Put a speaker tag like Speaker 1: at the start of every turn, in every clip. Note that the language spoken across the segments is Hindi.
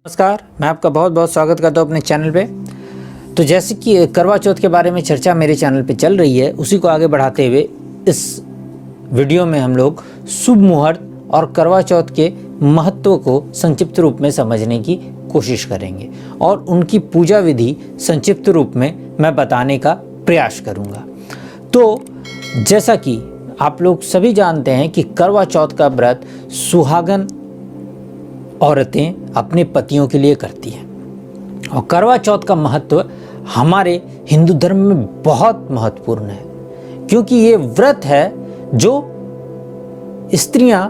Speaker 1: नमस्कार, मैं आपका बहुत बहुत स्वागत करता हूँ अपने चैनल पे। तो जैसे कि करवा चौथ के बारे में चर्चा मेरे चैनल पे चल रही है, उसी को आगे बढ़ाते हुए इस वीडियो में हम लोग शुभ मुहूर्त और करवा चौथ के महत्व को संक्षिप्त रूप में समझने की कोशिश करेंगे और उनकी पूजा विधि संक्षिप्त रूप में मैं बताने का प्रयास करूँगा। तो जैसा कि आप लोग सभी जानते हैं कि करवा चौथ का व्रत सुहागन औरतें अपने पतियों के लिए करती हैं और करवा चौथ का महत्व हमारे हिंदू धर्म में बहुत महत्वपूर्ण है, क्योंकि ये व्रत है जो स्त्रियां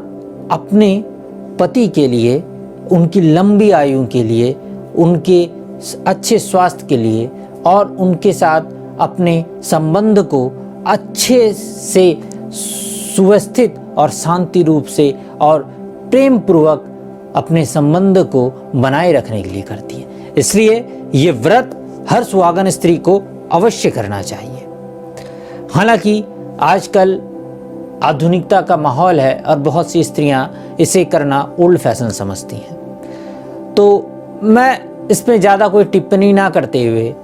Speaker 1: अपने पति के लिए, उनकी लंबी आयु के लिए, उनके अच्छे स्वास्थ्य के लिए और उनके साथ अपने संबंध को अच्छे से सुव्यवस्थित और शांति रूप से और प्रेम पूर्वक अपने संबंध को बनाए रखने के लिए करती है। इसलिए ये व्रत हर सुहागन स्त्री को अवश्य करना चाहिए। हालांकि आजकल आधुनिकता का माहौल है और बहुत सी स्त्रियां इसे करना ओल्ड फैशन समझती हैं, तो मैं इसमें ज़्यादा कोई टिप्पणी ना करते हुए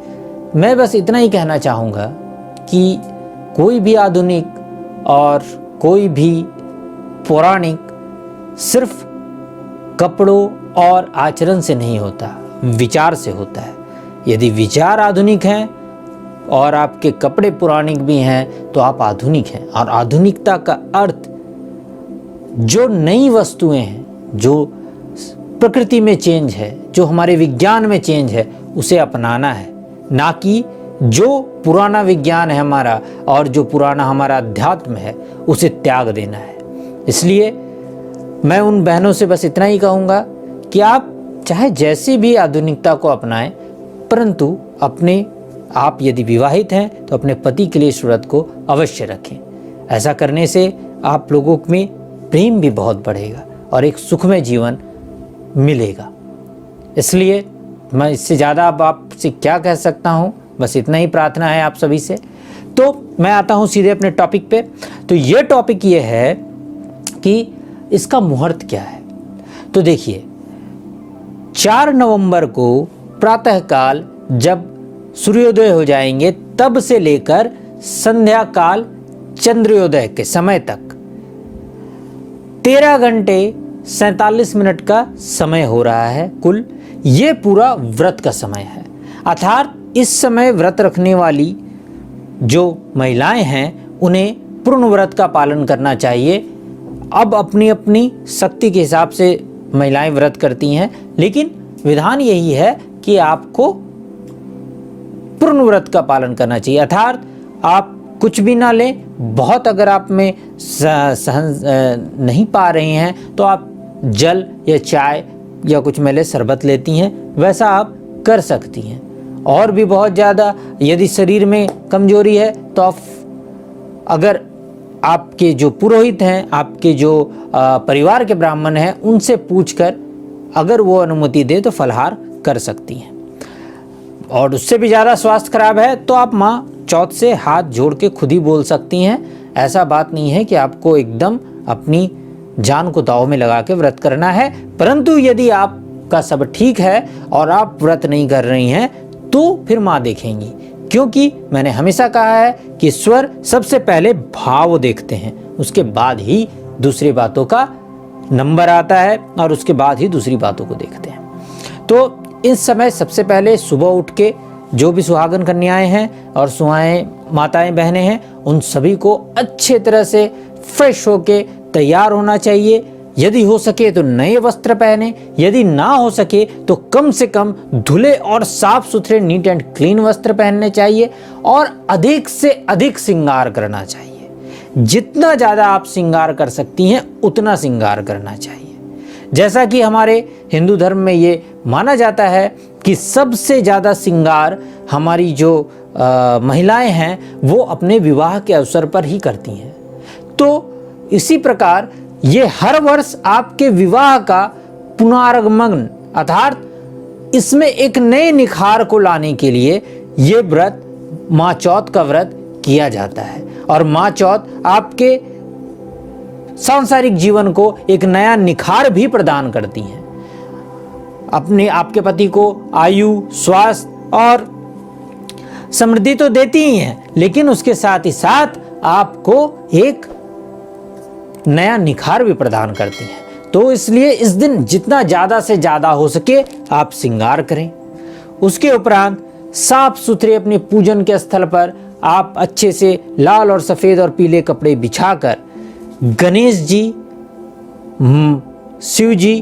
Speaker 1: मैं बस इतना ही कहना चाहूँगा कि कोई भी आधुनिक और कोई भी पौराणिक सिर्फ कपड़ों और आचरण से नहीं होता, विचार से होता है। यदि विचार आधुनिक हैं और आपके कपड़े पौराणिक भी हैं तो आप आधुनिक हैं। और आधुनिकता का अर्थ जो नई वस्तुएं हैं, जो प्रकृति में चेंज है, जो हमारे विज्ञान में चेंज है, उसे अपनाना है, ना कि जो पुराना विज्ञान है हमारा और जो पुराना हमारा अध्यात्म है उसे त्याग देना है। इसलिए मैं उन बहनों से बस इतना ही कहूँगा कि आप चाहे जैसे भी आधुनिकता को अपनाएं, परंतु आप यदि विवाहित हैं तो अपने पति के लिए इस व्रत को अवश्य रखें। ऐसा करने से आप लोगों में प्रेम भी बहुत बढ़ेगा और एक सुखमय जीवन मिलेगा। इसलिए मैं इससे ज़्यादा अब आपसे क्या कह सकता हूँ, बस इतना ही प्रार्थना है आप सभी से। तो मैं आता हूँ सीधे अपने टॉपिक पे। तो ये टॉपिक ये है कि इसका मुहूर्त क्या है। तो देखिए, 4 नवंबर को प्रातःकाल जब सूर्योदय हो जाएंगे तब से लेकर संध्या काल चंद्रोदय के समय तक 13 घंटे 47 मिनट का समय हो रहा है कुल। ये पूरा व्रत का समय है। अर्थात इस समय व्रत रखने वाली जो महिलाएं हैं उन्हें पूर्ण व्रत का पालन करना चाहिए। अब अपनी अपनी शक्ति के हिसाब से महिलाएं व्रत करती हैं, लेकिन विधान यही है कि आपको पूर्ण व्रत का पालन करना चाहिए। अर्थात आप कुछ भी ना लें, बहुत अगर आप में सहन नहीं पा रही हैं तो आप जल या चाय या कुछ मेले शरबत लेती हैं, वैसा आप कर सकती हैं। और भी बहुत ज़्यादा यदि शरीर में कमजोरी है तो आप, अगर आपके जो पुरोहित हैं, आपके जो परिवार के ब्राह्मण हैं, उनसे पूछकर अगर वो अनुमति दे तो फलाहार कर सकती हैं। और उससे भी ज़्यादा स्वास्थ्य खराब है तो आप माँ चौथ से हाथ जोड़ के खुद ही बोल सकती हैं। ऐसा बात नहीं है कि आपको एकदम अपनी जान को दांव में लगा के व्रत करना है। परंतु यदि आपका सब ठीक है और आप व्रत नहीं कर रही हैं तो फिर माँ देखेंगी, क्योंकि मैंने हमेशा कहा है कि ईश्वर सबसे पहले भाव देखते हैं, उसके बाद ही दूसरी बातों का नंबर आता है और उसके बाद ही दूसरी बातों को देखते हैं। तो इस समय सबसे पहले सुबह उठ के जो भी सुहागन कन्याएं हैं और सुहाएं माताएं बहनें हैं, उन सभी को अच्छे तरह से फ्रेश होके तैयार होना चाहिए। यदि हो सके तो नए वस्त्र पहने, यदि ना हो सके तो कम से कम धुले और साफ सुथरे नीट एंड क्लीन वस्त्र पहनने चाहिए और अधिक से अधिक श्रृंगार करना चाहिए। जितना ज़्यादा आप श्रृंगार कर सकती हैं उतना श्रृंगार करना चाहिए। जैसा कि हमारे हिंदू धर्म में ये माना जाता है कि सबसे ज़्यादा श्रृंगार हमारी जो महिलाएं हैं वो अपने विवाह के अवसर पर ही करती हैं। तो इसी प्रकार ये हर वर्ष आपके विवाह का पुनरागमन, अर्थात इसमें एक नए निखार को लाने के लिए ये व्रत माँ चौथ का व्रत किया जाता है। और माँ चौथ आपके सांसारिक जीवन को एक नया निखार भी प्रदान करती हैं। अपने आपके पति को आयु, स्वास्थ्य और समृद्धि तो देती ही हैं, लेकिन उसके साथ ही साथ आपको एक नया निखार भी प्रदान करती हैं। तो इसलिए इस दिन जितना ज़्यादा से ज़्यादा हो सके आप श्रृंगार करें। उसके उपरांत साफ सुथरे अपने पूजन के स्थल पर आप अच्छे से लाल और सफ़ेद और पीले कपड़े बिछाकर गणेश जी, शिव जी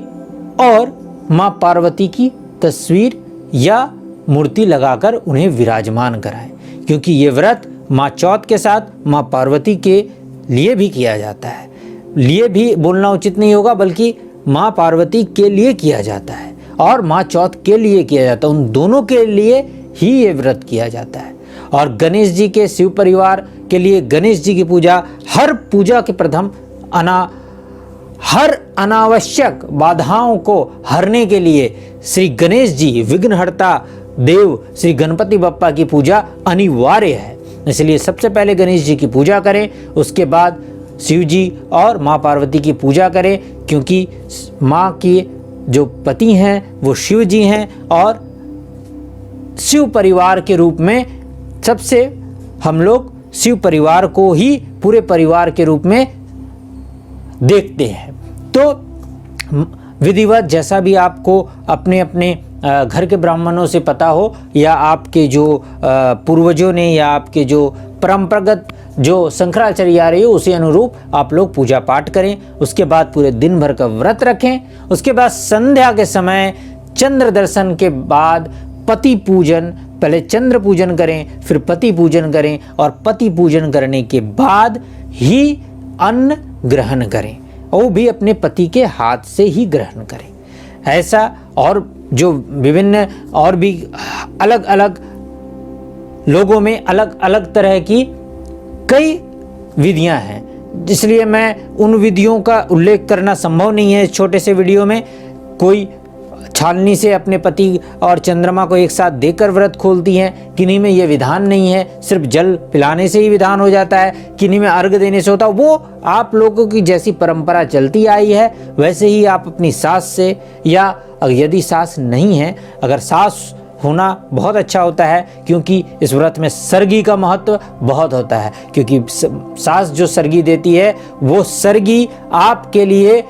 Speaker 1: और माँ पार्वती की तस्वीर या मूर्ति लगाकर उन्हें विराजमान कराएं, क्योंकि ये व्रत माँ चौथ के साथ माँ पार्वती के लिए भी किया जाता है। लिए भी बोलना उचित नहीं होगा, बल्कि माँ पार्वती के लिए किया जाता है और माँ चौथ के लिए किया जाता है। उन दोनों के लिए ही ये व्रत किया जाता है। और गणेश जी के शिव परिवार के लिए गणेश जी की पूजा, हर पूजा के प्रथम हर अनावश्यक बाधाओं को हरने के लिए श्री गणेश जी, विघ्नहर्ता देव श्री गणपति बप्पा की पूजा अनिवार्य है। इसलिए सबसे पहले गणेश जी की पूजा करें, उसके बाद शिव जी और माँ पार्वती की पूजा करें, क्योंकि माँ की जो पति हैं वो शिव जी हैं और शिव परिवार के रूप में सबसे हम लोग शिव परिवार को ही पूरे परिवार के रूप में देखते हैं। तो विधिवत जैसा भी आपको अपने अपने घर के ब्राह्मणों से पता हो या आपके जो पूर्वजों ने या आपके जो परंपरागत जो शंकराचार्य आ रही हो उसी अनुरूप आप लोग पूजा पाठ करें। उसके बाद पूरे दिन भर का व्रत रखें। उसके बाद संध्या के समय चंद्र दर्शन के बाद पति पूजन, पहले चंद्र पूजन करें फिर पति पूजन करें और पति पूजन करने के बाद ही अन्न ग्रहण करें, वो भी अपने पति के हाथ से ही ग्रहण करें। ऐसा और जो विभिन्न और भी अलग अलग लोगों में अलग अलग तरह की कई विधियां हैं, इसलिए मैं उन विधियों का उल्लेख करना संभव नहीं है इस छोटे से वीडियो में। कोई छालनी से अपने पति और चंद्रमा को एक साथ देकर व्रत खोलती हैं, किन्हीं में ये विधान नहीं है, सिर्फ जल पिलाने से ही विधान हो जाता है, किन्हीं में अर्घ देने से होता है। वो आप लोगों की जैसी परंपरा चलती आई है वैसे ही आप अपनी सास से, या यदि सास नहीं है, अगर सास होना बहुत अच्छा होता है, क्योंकि इस व्रत में सरगी का महत्व बहुत होता है, क्योंकि सास जो सरगी देती है वो सरगी आपके लिए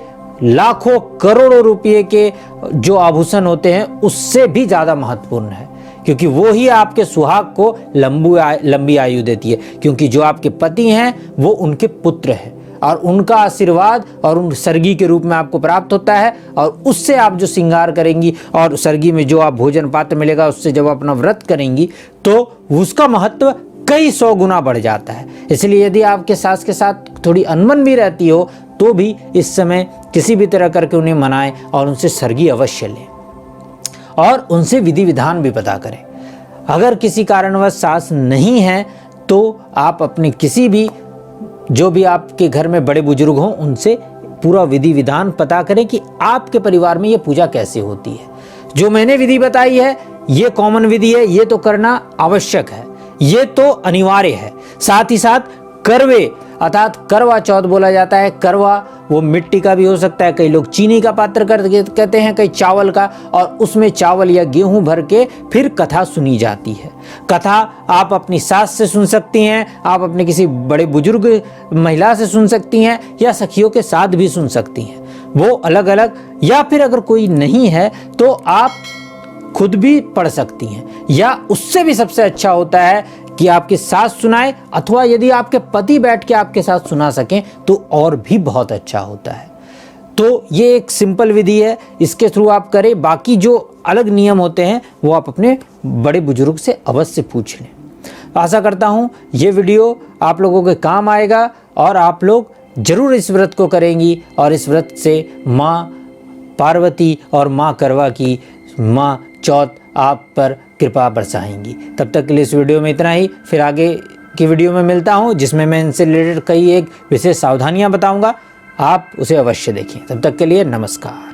Speaker 1: लाखों करोड़ों रुपये के जो आभूषण होते हैं उससे भी ज़्यादा महत्वपूर्ण है, क्योंकि वो ही आपके सुहाग को लंबी आयु देती है। क्योंकि जो आपके पति हैं वो उनके पुत्र हैं और उनका आशीर्वाद और उन सरगी के रूप में आपको प्राप्त होता है, और उससे आप जो श्रृंगार करेंगी और सरगी में जो आप भोजन पात्र मिलेगा उससे जब अपना व्रत करेंगी तो उसका महत्व कई 100 गुना बढ़ जाता है। इसलिए यदि आपके सास के साथ थोड़ी अनबन भी रहती हो तो भी इस समय किसी भी तरह करके उन्हें मनाएं और उनसे सरगी अवश्य लें और उनसे विधि विधान भी पता करें। अगर किसी कारणवश सास नहीं है तो आप अपने किसी भी जो भी आपके घर में बड़े बुजुर्ग हों उनसे पूरा विधि विधान पता करें कि आपके परिवार में ये पूजा कैसे होती है। जो मैंने विधि बताई है ये कॉमन विधि है, ये तो करना आवश्यक है, ये तो अनिवार्य है। साथ ही साथ करवे अर्थात करवा चौथ बोला जाता है। करवा वो मिट्टी का भी हो सकता है, कई लोग चीनी का पात्र कहते हैं, कई चावल का, और उसमें चावल या गेहूं भर के फिर कथा सुनी जाती है। कथा आप अपनी सास से सुन सकती हैं, आप अपने किसी बड़े बुजुर्ग महिला से सुन सकती हैं या सखियों के साथ भी सुन सकती हैं, वो अलग अलग, या फिर अगर कोई नहीं है तो आप खुद भी पढ़ सकती हैं, या उससे भी सबसे अच्छा होता है कि आपकी सास सुनाए, अथवा यदि आपके पति बैठ के आपके साथ सुना सकें तो और भी बहुत अच्छा होता है। तो ये एक सिंपल विधि है, इसके थ्रू आप करें। बाकी जो अलग नियम होते हैं वो आप अपने बड़े बुजुर्ग से अवश्य पूछ लें। आशा करता हूँ ये वीडियो आप लोगों के काम आएगा और आप लोग जरूर इस व्रत को करेंगी और इस व्रत से माँ पार्वती और माँ करवा की माँ चौथ आप पर कृपा बरसाएंगी। तब तक के लिए इस वीडियो में इतना ही, फिर आगे की वीडियो में मिलता हूं जिसमें मैं इनसे रिलेटेड कई एक विशेष सावधानियां बताऊंगा, आप उसे अवश्य देखें। तब तक के लिए नमस्कार।